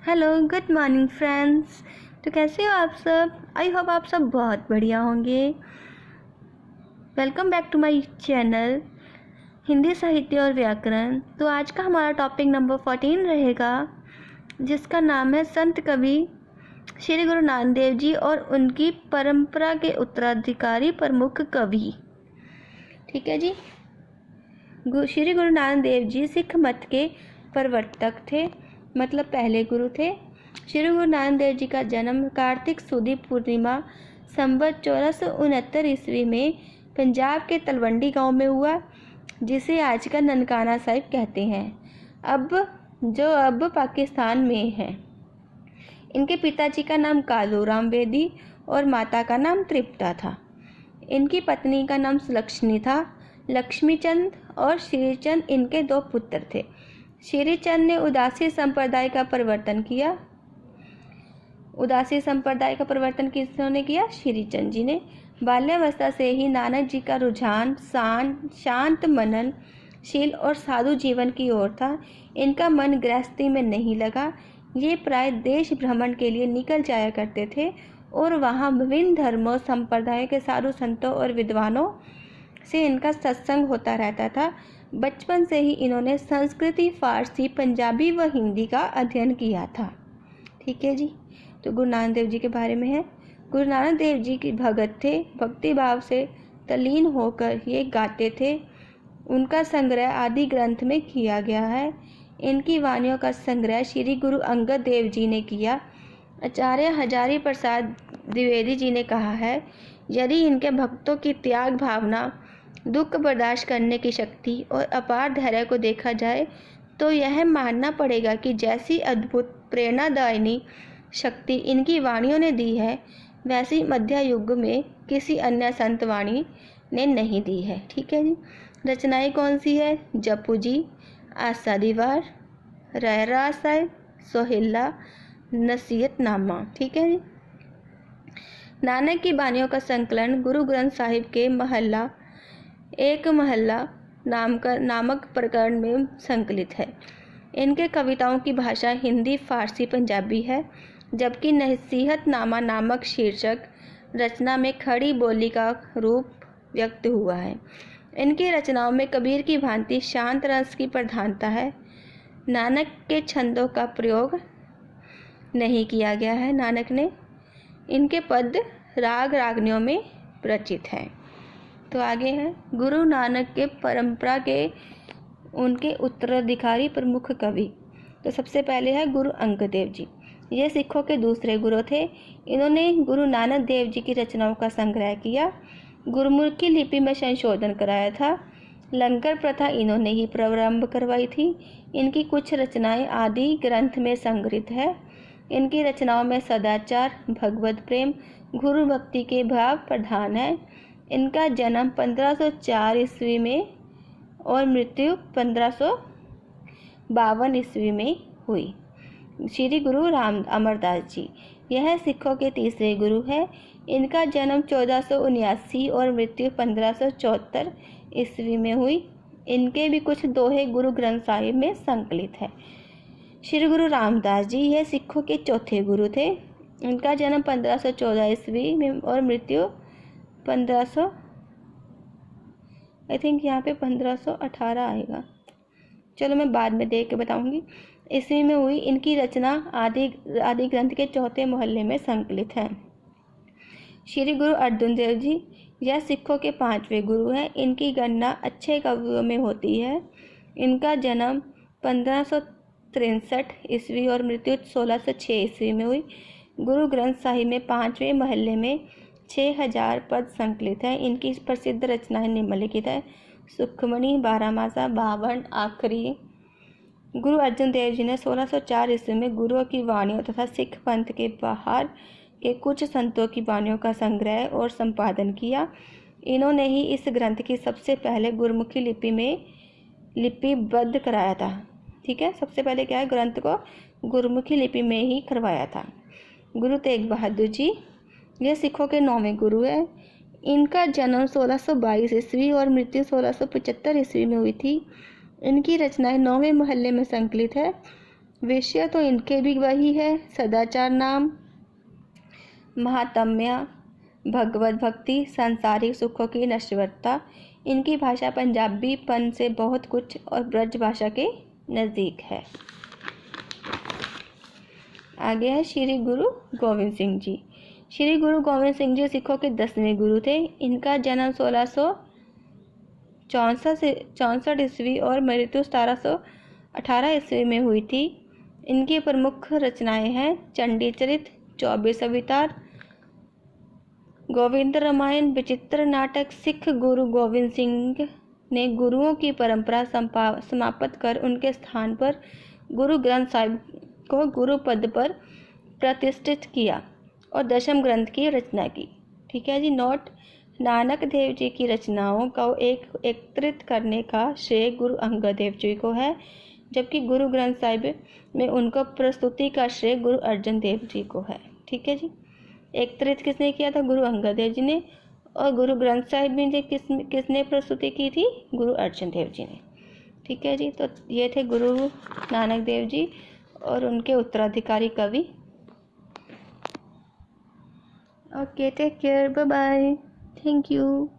Hello, good morning friends. तो कैसे हो आप सब? आई होप आप सब बहुत बढ़िया होंगे। Welcome back to my channel Hindi साहित्य और व्याकरण। तो आज का हमारा टॉपिक नंबर 14 रहेगा, जिसका नाम है संत कवि श्री गुरु नानक देव जी और उनकी परंपरा के उत्तराधिकारी प्रमुख कवि। ठीक है जी। श्री गुरु नानक देव जी सिख मत के प्रवर्तक थे, मतलब पहले गुरु थे। श्री गुरु नानक देव जी का जन्म कार्तिक सुदी पूर्णिमा संवत 1469 ईस्वी में पंजाब के तलवंडी गांव में हुआ, जिसे आज का ननकाना साहिब कहते हैं, अब पाकिस्तान में है। इनके पिताजी का नाम कालू राम बेदी और माता का नाम तृप्ता था। इनकी पत्नी का नाम सुलक्षणी था। लक्ष्मीचंद और श्रीचंद इनके दो पुत्र थे। श्रीचंद ने उदासी संप्रदाय का प्रवर्तन किया। उदासी संप्रदाय का प्रवर्तन किसने किया? श्रीचंद जी ने। बाल्यावस्था से ही नानक जी का रुझान शांत मननशील और साधु जीवन की ओर था। इनका मन गृहस्थी में नहीं लगा। ये प्राय देश भ्रमण के लिए निकल जाया करते थे और वहाँ विभिन्न धर्मों संप्रदायों के साधु संतों और विद्वानों से इनका सत्संग होता रहता था। बचपन से ही इन्होंने संस्कृति, फारसी, पंजाबी व हिंदी का अध्ययन किया था। ठीक है जी। तो गुरु नानक देव जी के बारे में है। गुरु नानक देव जी की भगत थे। भक्ति भाव से तल्लीन होकर ये गाते थे। उनका संग्रह आदि ग्रंथ में किया गया है। इनकी वाणियों का संग्रह श्री गुरु अंगद देव जी ने किया। आचार्य हजारी प्रसाद द्विवेदी जी ने कहा है, यदि इनके भक्तों की त्याग भावना, दुख बर्दाश्त करने की शक्ति और अपार धैर्य को देखा जाए तो यह मानना पड़ेगा कि जैसी अद्भुत प्रेरणादायिनी शक्ति इनकी वाणियों ने दी है, वैसी मध्य युग में किसी अन्य संत वाणी ने नहीं दी है। ठीक है जी। रचनाएं कौन सी है? जपू जी, आशा दीवार, रहरास साहिब, सोहिला, नसीहतनामा। ठीक है जी। नानक की बानियों का संकलन गुरु ग्रंथ साहिब के महला नामक प्रकरण में संकलित है। इनके कविताओं की भाषा हिंदी, फारसी, पंजाबी है, जबकि नसीहतनामा नामक शीर्षक रचना में खड़ी बोली का रूप व्यक्त हुआ है। इनकी रचनाओं में कबीर की भांति शांत रस की प्रधानता है। नानक के छंदों का प्रयोग नहीं किया गया है। नानक ने इनके पद राग रागनियों में रचित हैं। तो आगे है गुरु नानक के परंपरा के उनके उत्तराधिकारी प्रमुख कवि। तो सबसे पहले है गुरु अंगद देव जी। ये सिखों के दूसरे गुरु थे। इन्होंने गुरु नानक देव जी की रचनाओं का संग्रह किया, गुरुमुखी लिपि में संशोधन कराया था। लंगर प्रथा इन्होंने ही प्रारंभ करवाई थी। इनकी कुछ रचनाएं आदि ग्रंथ में संग्रहित है। इनकी रचनाओं में सदाचार, भगवत प्रेम, गुरु भक्ति के भाव प्रधान है। इनका जन्म 1504 ईस्वी में और मृत्यु 1552 ईस्वी में हुई। श्री गुरु राम अमरदास जी, यह सिखों के तीसरे गुरु है। इनका जन्म 1479 और मृत्यु 1574 ईस्वी में हुई। इनके भी कुछ दोहे गुरु ग्रंथ साहिब में संकलित है। श्री गुरु रामदास जी, यह सिखों के चौथे गुरु थे। इनका जन्म 1514 ईस्वी में और मृत्यु 1518 आएगा। चलो मैं बाद में देख के बताऊंगी। ईस्वी में हुई। इनकी रचना आदि ग्रंथ के चौथे महल्ले में संकलित है। श्री गुरु अर्जुन देव जी, यह सिखों के पांचवें गुरु हैं। इनकी गणना अच्छे कवियों में होती है। इनका जन्म 1563 ईस्वी और मृत्यु 1606 ईस्वी में हुई। गुरु ग्रंथ साहिब में पांचवें महल्ले में 6000 पद संकलित हैं। इनकी प्रसिद्ध रचनाएं निम्नलिखित है। सुखमणि, बारहमासा, बावन, आखिरी। गुरु अर्जुन देव जी ने 1604 ईस्वी में गुरुओं की वाणियों तथा सिख पंथ के बाहर के कुछ संतों की वाणियों का संग्रह और संपादन किया। इन्होंने ही इस ग्रंथ की सबसे पहले गुरुमुखी लिपि में लिपिबद्ध कराया था। ठीक है, सबसे पहले क्या है, ग्रंथ को गुरुमुखी लिपि में ही करवाया था। गुरु तेग बहादुर जी, ये सिखों के 9वें गुरु है। इनका जन्म 1622 ईस्वी और मृत्यु 1675 ईस्वी में हुई थी। इनकी रचनाएं 9वें महल्ले में संकलित है। विषय तो इनके भी वही है, सदाचार नाम, महात्म्य, भगवत भक्ति, सांसारिक सुखों की नश्वरता। इनकी भाषा पंजाबीपन से बहुत कुछ और ब्रज भाषा के नज़दीक है। आगे है श्री गुरु गोविंद सिंह जी। श्री गुरु गोविंद सिंह जी सिखों के 10वें गुरु थे। इनका जन्म 1664 ईस्वी और मृत्यु 1718 ईस्वी में हुई थी। इनकी प्रमुख रचनाएं हैं चंडी चरित, 24 अवतार, गोविंद रामायण, विचित्र नाटक। सिख गुरु गोविंद सिंह ने गुरुओं की परंपरा समाप्त कर उनके स्थान पर गुरु ग्रंथ साहिब को गुरु पद पर प्रतिष्ठित किया और दशम ग्रंथ की रचना की। ठीक है जी। नोट, नानक देव जी की रचनाओं को एकत्रित करने का श्रेय गुरु अंगद देव जी को है, जबकि गुरु ग्रंथ साहिब में उनको प्रस्तुति का श्रेय गुरु अर्जन देव जी को है। ठीक है जी। एकत्रित किसने किया था? गुरु अंगद देव जी ने। और गुरु ग्रंथ साहिब में किसने प्रस्तुति की थी? गुरु अर्जन देव जी ने। ठीक है जी। तो ये थे गुरु नानक देव जी और उनके उत्तराधिकारी कवि। Okay, take care, bye bye, thank you.